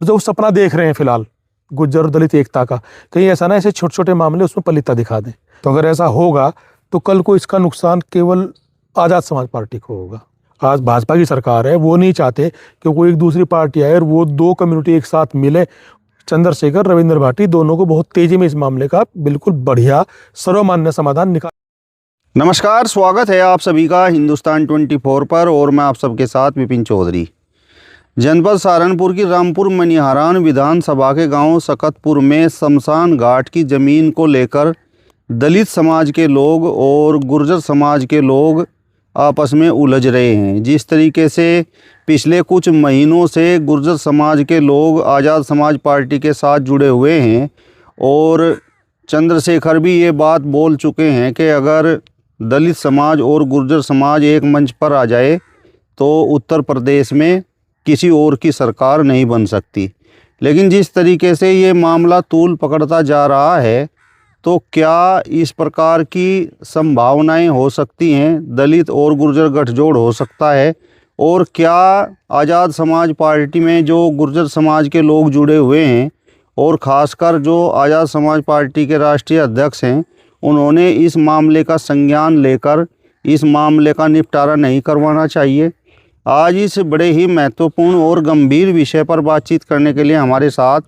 जो सपना देख रहे हैं फिलहाल गुज्जर और दलित एकता का, कहीं ऐसा ना ऐसे छोटे छोटे मामले उसमें पलीता दिखा दें। तो अगर ऐसा होगा तो कल को इसका नुकसान केवल आज़ाद समाज पार्टी को होगा। आज भाजपा की सरकार है, वो नहीं चाहते कि कोई एक दूसरी पार्टी आए और वो दो कम्युनिटी एक साथ मिले। चंद्रशेखर, रविंद्र भाटी दोनों को बहुत तेजी में इस मामले का बिल्कुल बढ़िया सर्वमान्य समाधान निकाल। नमस्कार, स्वागत है आप सभी का हिंदुस्तान 24 पर और मैं आप सबके साथ विपिन चौधरी। जनपद सहारनपुर की रामपुर मनिहारान विधानसभा के गांव सकतपुर में शमशान घाट की ज़मीन को लेकर दलित समाज के लोग और गुर्जर समाज के लोग आपस में उलझ रहे हैं। जिस तरीके से पिछले कुछ महीनों से गुर्जर समाज के लोग आज़ाद समाज पार्टी के साथ जुड़े हुए हैं और चंद्रशेखर भी ये बात बोल चुके हैं कि अगर दलित समाज और गुर्जर समाज एक मंच पर आ जाए तो उत्तर प्रदेश में किसी और की सरकार नहीं बन सकती। लेकिन जिस तरीके से ये मामला तूल पकड़ता जा रहा है तो क्या इस प्रकार की संभावनाएं हो सकती हैं, दलित और गुर्जर गठजोड़ हो सकता है, और क्या आज़ाद समाज पार्टी में जो गुर्जर समाज के लोग जुड़े हुए हैं और ख़ासकर जो आज़ाद समाज पार्टी के राष्ट्रीय अध्यक्ष हैं उन्होंने इस मामले का संज्ञान लेकर इस मामले का निपटारा नहीं करवाना चाहिए। आज इस बड़े ही महत्वपूर्ण और गंभीर विषय पर बातचीत करने के लिए हमारे साथ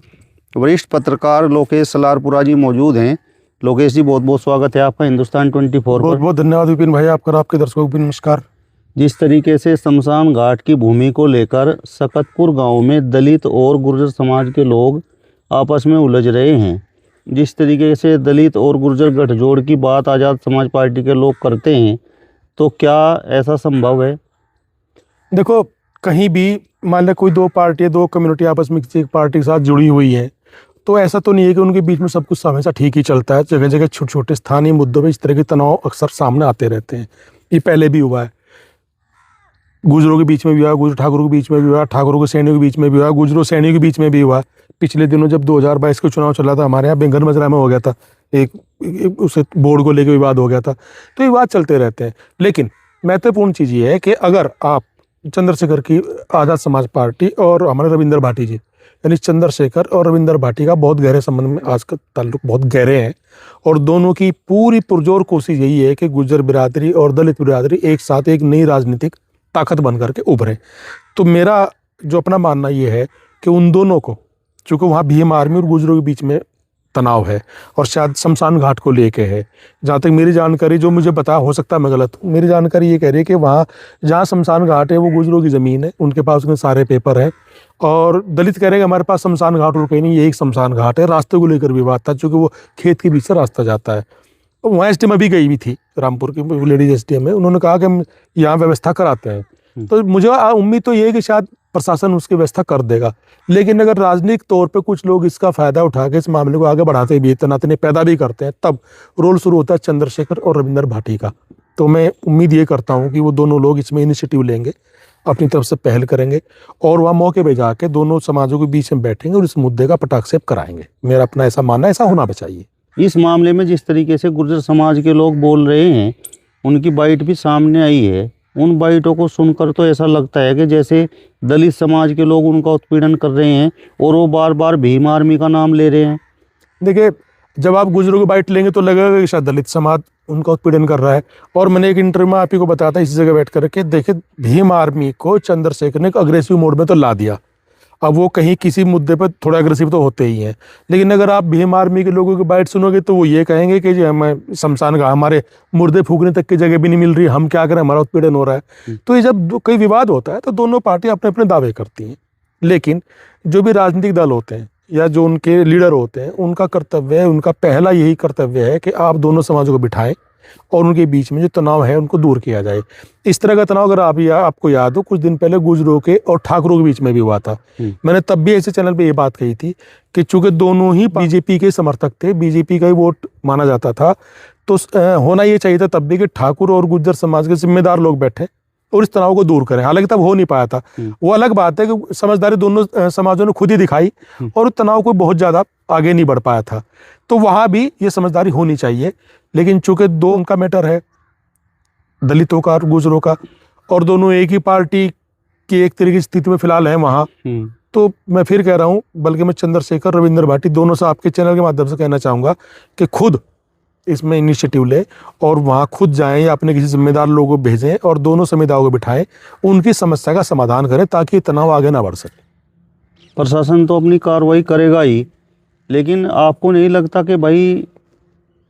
वरिष्ठ पत्रकार लोकेश सलारपुरा जी मौजूद हैं। लोकेश जी, बहुत बहुत स्वागत है आपका हिंदुस्तान 24 पर। बहुत बहुत धन्यवाद विपिन भाई, आपका, आपके दर्शकों को भी नमस्कार। जिस तरीके से शमशान घाट की भूमि को लेकर सकतपुर गांव में दलित और गुर्जर समाज के लोग आपस में उलझ रहे हैं, जिस तरीके से दलित और गुर्जर गठजोड़ की बात आज़ाद समाज पार्टी के लोग करते हैं, तो क्या ऐसा संभव है? देखो, कहीं भी मान लो कोई दो पार्टी, दो कम्युनिटी आपस में किसी एक पार्टी के साथ जुड़ी हुई है तो ऐसा तो नहीं है कि उनके बीच में सब कुछ हमेशा ठीक ही चलता है। जगह जगह छोटे छोटे स्थानीय मुद्दों में इस तरह के तनाव अक्सर सामने आते रहते हैं। ये पहले भी हुआ है, गुजरों के बीच में भी हुआ, गुजर ठाकुरों के बीच में भी हुआ, ठाकुरों के सैनियों के बीच में भी हुआ, गुजरों सैनियों के बीच में भी हुआ। पिछले दिनों जब 2022 का चुनाव चला था हमारे यहाँ बेंगन मजरा में हो गया था, एक उसे बोर्ड को लेकर विवाद हो गया था। तो ये विवाद चलते रहते हैं। लेकिन महत्वपूर्ण चीज़ ये है कि अगर आप चंद्रशेखर की आज़ाद समाज पार्टी और हमारे रविंद्र भाटी जी, यानी चंद्रशेखर और रविंद्र भाटी का बहुत गहरे संबंध में आज का ताल्लुक बहुत गहरे हैं और दोनों की पूरी पुरजोर कोशिश यही है कि गुर्जर बिरादरी और दलित बिरादरी एक साथ एक नई राजनीतिक ताकत बन करके उभरे। तो मेरा जो अपना मानना ये है कि उन दोनों को, चूँकि वहाँ भीम आर्मी और गुर्जरों के बीच में तनाव है और शायद शमशान घाट को लेके है, जहाँ तक मेरी जानकारी, जो मुझे पता, हो सकता है मैं गलत हूँ, मेरी जानकारी ये कह रही है कि वहाँ जहाँ शमशान घाट है वो गुजरों की ज़मीन है, उनके पास उसमें सारे पेपर हैं। और दलित कह रहे हैं कि हमारे पास शमशान घाट और कहीं नहीं, ये एक शमशान घाट है। रास्ते को लेकर विवाद था चूँकि वो खेत के बीच से रास्ता जाता है। वहाँ एसडीएम अभी गई भी थी, रामपुर की लेडीज एसडीएम है, उन्होंने कहा कि हम यहाँ व्यवस्था कराते हैं। तो मुझे उम्मीद तो ये है कि शायद प्रशासन उसकी व्यवस्था कर देगा। लेकिन अगर राजनीतिक तौर पे कुछ लोग इसका फ़ायदा उठा के इस मामले को आगे बढ़ाते भी, तनातनी पैदा भी करते हैं, तब रोल शुरू होता है चंद्रशेखर और रविंद्र भाटी का। तो मैं उम्मीद ये करता हूँ कि वो दोनों लोग इसमें इनिशिएटिव लेंगे, अपनी तरफ से पहल करेंगे और वहाँ मौके पे जाके दोनों समाजों के बीच में बैठेंगे और इस मुद्दे का पटाक्षेप कराएंगे। मेरा अपना ऐसा मानना, ऐसा होना भी चाहिए। इस मामले में जिस तरीके से गुर्जर समाज के लोग बोल रहे हैं, उनकी बाइट भी सामने आई है। उन बाइटों को सुनकर तो ऐसा लगता है कि जैसे दलित समाज के लोग उनका उत्पीड़न कर रहे हैं और वो बार बार भीम आर्मी का नाम ले रहे हैं। देखिए, जब आप गुजरों की बाइट लेंगे तो लगेगा कि शायद दलित समाज उनका उत्पीड़न कर रहा है। और मैंने एक इंटरव्यू में आप ही को बताया था इसी जगह बैठ करके, देखिए भीम आर्मी को चंद्रशेखर ने एक अग्रेसिव मोड में तो ला दिया। अब वो कहीं किसी मुद्दे पर थोड़ा अग्रेसिव तो होते ही हैं, लेकिन अगर आप भीम आर्मी के लोगों की बाइट सुनोगे तो वो ये कहेंगे कि जी हमें शमशान घाट, हमारे मुर्दे फूकने तक की जगह भी नहीं मिल रही, हम क्या करें, हमारा उत्पीड़न हो रहा है। तो ये जब कोई विवाद होता है तो दोनों पार्टी अपने अपने दावे करती हैं। लेकिन जो भी राजनीतिक दल होते हैं या जो उनके लीडर होते हैं, उनका कर्तव्य है, उनका पहला यही कर्तव्य है कि आप दोनों समाजों को बिठाएं और उनके बीच में जो तनाव है उनको दूर किया जाए। इस तरह का तनाव अगर आपको याद हो, कुछ दिन पहले गुजरों के और ठाकुरों के बीच में भी हुआ था। मैंने तब भी ऐसे चैनल पे ये बात कही थी कि चूंकि दोनों ही बीजेपी के समर्थक थे, बीजेपी का ही वोट माना जाता था, तो होना ये चाहिए था तब भी कि ठाकुर और गुर्जर समाज के जिम्मेदार लोग बैठे और इस तनाव को दूर करें। हालांकि तब हो नहीं पाया था। वो अलग बात है कि समझदारी दोनों समाजों ने खुद ही दिखाई और तनाव को बहुत ज़्यादा आगे नहीं बढ़ पाया था। तो वहाँ भी ये समझदारी होनी चाहिए। लेकिन चूंकि दो उनका मैटर है, दलितों का और गुजरों का, और दोनों एक ही पार्टी की एक तरीके की स्थिति में फिलहाल है वहाँ, तो मैं फिर कह रहा हूँ, बल्कि मैं चंद्रशेखर, रविंद्र भाटी दोनों से आपके चैनल के माध्यम से कहना चाहूँगा कि खुद इसमें इनिशिएटिव ले और वहाँ खुद जाएं या अपने किसी जिम्मेदार लोगों को भेजें और दोनों समुदायों को बिठाएं, उनकी समस्या का समाधान करें ताकि तनाव आगे ना बढ़ सके। प्रशासन तो अपनी कार्रवाई करेगा ही, लेकिन आपको नहीं लगता कि भाई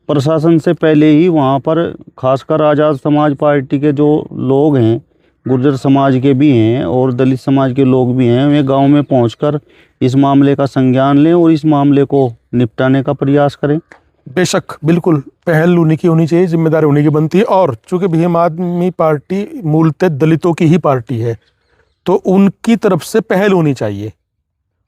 प्रशासन से पहले ही वहाँ पर खासकर आज़ाद समाज पार्टी के जो लोग हैं, गुर्जर समाज के भी हैं और दलित समाज के लोग भी हैं, वे गांव में पहुंचकर इस मामले का संज्ञान लें और इस मामले को निपटाने का प्रयास करें? बेशक, बिल्कुल पहल उन्हीं की होनी चाहिए, जिम्मेदारी उन्हीं की बनती है। और चूंकि भीम आदमी पार्टी मूलतः दलितों की ही पार्टी है, तो उनकी तरफ से पहल होनी चाहिए।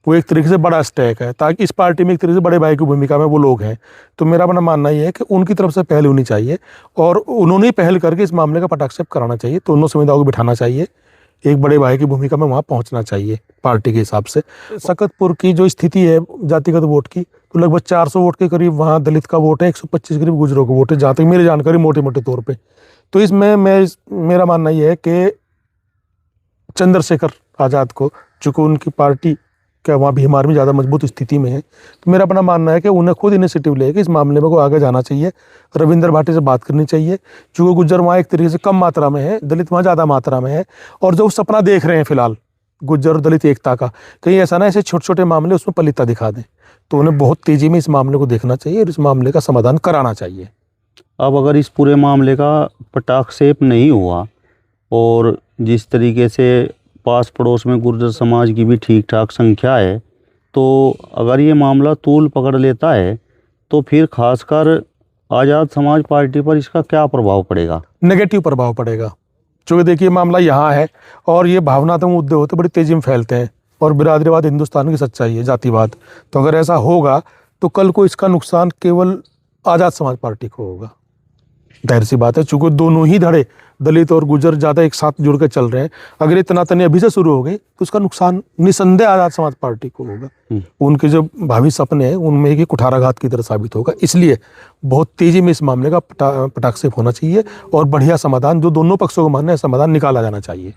वो एक तरीके से बड़ा स्टेक है, ताकि इस पार्टी में एक तरीके से बड़े भाई की भूमिका में वो लोग हैं। तो मेरा अपना मानना ये है कि उनकी तरफ से पहल होनी चाहिए और उन्होंने पहल करके इस मामले का पटाक्षेप कराना चाहिए, दोनों समुदायों को बिठाना चाहिए, एक बड़े भाई की भूमिका में वहाँ पहुँचना चाहिए पार्टी के हिसाब से। सकतपुर की जो स्थिति है जातिगत वोट की, तो लगभग 400 वोट के करीब वहाँ दलित का वोट है, 125 करीब गुजरों का वोट है, जहाँ तक मेरी जानकारी मोटे मोटे तौर पर। तो इसमें मेरा मानना यह है कि चंद्रशेखर आज़ाद को, चूँकि उनकी पार्टी क्या वहाँ भीम आर्मी ज़्यादा मजबूत स्थिति में है, तो मेरा अपना मानना है कि उन्हें खुद इनिशिएटिव लेके इस मामले में को आगे जाना चाहिए। रविंद्र भाटी से बात करनी चाहिए, चूँकि गुज्जर वहाँ एक तरीके से कम मात्रा में है, दलित वहाँ ज़्यादा मात्रा में है, और जो सपना देख रहे हैं फिलहाल गुज्जर और दलित एकता का, कहीं ऐसा ना ऐसे छोटे छोटे मामले उसमें पलिता दिखा दें, तो उन्हें बहुत तेज़ी में इस मामले को देखना चाहिए और इस मामले का समाधान कराना चाहिए। अब अगर इस पूरे मामले का पटाक्षेप नहीं हुआ और जिस तरीके से पास पड़ोस में गुर्जर समाज की भी ठीक ठाक संख्या है, तो अगर ये मामला तूल पकड़ लेता है तो फिर खासकर आज़ाद समाज पार्टी पर इसका क्या प्रभाव पड़ेगा? नेगेटिव प्रभाव पड़ेगा, क्योंकि देखिए मामला यहाँ है और ये भावनात्मक मुद्दे होते बड़ी तेज़ी में फैलते हैं और बिरादरीवाद हिंदुस्तान की सच्चाई है, जातिवाद। तो अगर ऐसा होगा तो कल को इसका नुकसान केवल आज़ाद समाज पार्टी को होगा। जाहिर सी बात है, चूँकि दोनों ही धड़े दलित और गुजर ज़्यादा एक साथ जुड़ कर चल रहे हैं, अगर ये तनातनी अभी से शुरू हो गई तो उसका नुकसान निसंदेह आज़ाद समाज पार्टी को होगा। उनके जो भावी सपने हैं उनमें एक कुठाराघात की तरह साबित होगा। इसलिए बहुत तेज़ी में इस मामले का पटाक्षेप होना चाहिए और बढ़िया समाधान, जो दोनों पक्षों को मान्य है, समाधान निकाला जाना चाहिए।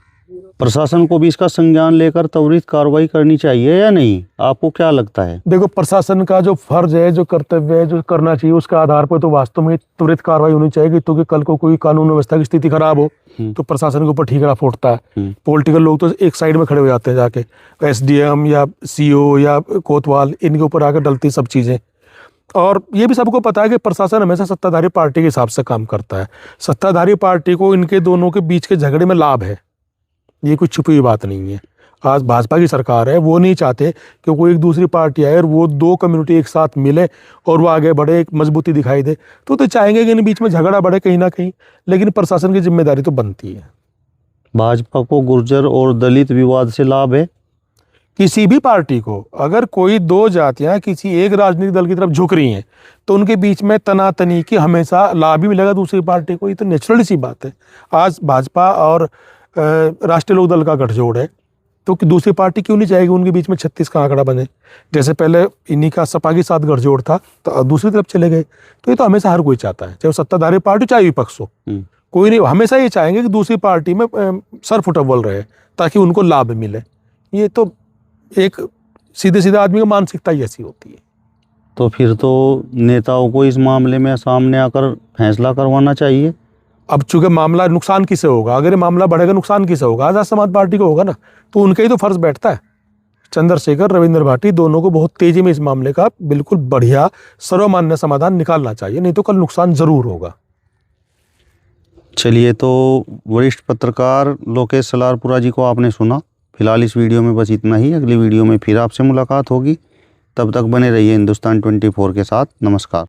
प्रशासन को भी इसका संज्ञान लेकर त्वरित कार्रवाई करनी चाहिए या नहीं? आपको क्या लगता है? देखो, प्रशासन का जो फर्ज है, जो कर्तव्य है, जो करना चाहिए, उसके आधार पर तो वास्तव में त्वरित कार्रवाई होनी चाहिए, क्योंकि कल को कोई कानून व्यवस्था की स्थिति खराब हो तो प्रशासन के ऊपर ठीकरा फूटता है। पॉलिटिकल लोग तो एक साइड में खड़े हो जाते हैं, जाके एसडीएम या सीओ या कोतवाल, इनके ऊपर आकर डलती सब चीज़ें। और ये भी सबको पता है कि प्रशासन हमेशा सत्ताधारी पार्टी के हिसाब से काम करता है। सत्ताधारी पार्टी को इनके दोनों के बीच के झगड़े में लाभ है, ये कुछ छुपी हुई बात नहीं है। आज भाजपा की सरकार है, वो नहीं चाहते कि कोई एक दूसरी पार्टी आए और वो दो कम्युनिटी एक साथ मिले और वो आगे बढ़े, एक मजबूती दिखाई दे। तो चाहेंगे कि इन बीच में झगड़ा बढ़े कहीं ना कहीं, लेकिन प्रशासन की जिम्मेदारी तो बनती है। भाजपा को गुर्जर और दलित विवाद से लाभ है? किसी भी पार्टी को अगर कोई दो जातियां किसी एक राजनीतिक दल की तरफ झुक रही हैं तो उनके बीच में तनातनी की हमेशा लाभ ही मिलेगा दूसरी पार्टी को। ये तो नेचुरल सी बात है। आज भाजपा और राष्ट्रीय लोक दल का गठजोड़ है, तो दूसरी पार्टी क्यों नहीं चाहेगी उनके बीच में 36 का आंकड़ा बने? जैसे पहले इन्हीं का सपा के साथ गठजोड़ था तो दूसरी तरफ चले गए। तो ये तो हमेशा हर कोई चाहता है, चाहे वो सत्ताधारी पार्टी चाहे विपक्ष हो, कोई नहीं, हमेशा ये चाहेंगे कि दूसरी पार्टी में सर फुटबॉल रहे ताकि उनको लाभ मिले। ये तो एक सीधे सीधे आदमी की मानसिकता ही ऐसी होती है। तो फिर तो नेताओं को इस मामले में सामने आकर फैसला करवाना चाहिए। अब चूंकि मामला नुकसान किसे होगा, अगर ये मामला बढ़ेगा नुकसान किसे होगा? आज़ाद समाज पार्टी को होगा ना, तो उनका ही तो फर्ज बैठता है। चंद्रशेखर, रविंद्र भाटी दोनों को बहुत तेजी में इस मामले का बिल्कुल बढ़िया सर्वमान्य समाधान निकालना चाहिए, नहीं तो कल नुकसान जरूर होगा। चलिए, तो वरिष्ठ पत्रकार लोकेश सलारपुरा जी को आपने सुना। फिलहाल इस वीडियो में बस इतना ही। अगली वीडियो में फिर आपसे मुलाकात होगी, तब तक बने रहिए हिंदुस्तान 24 के साथ। नमस्कार।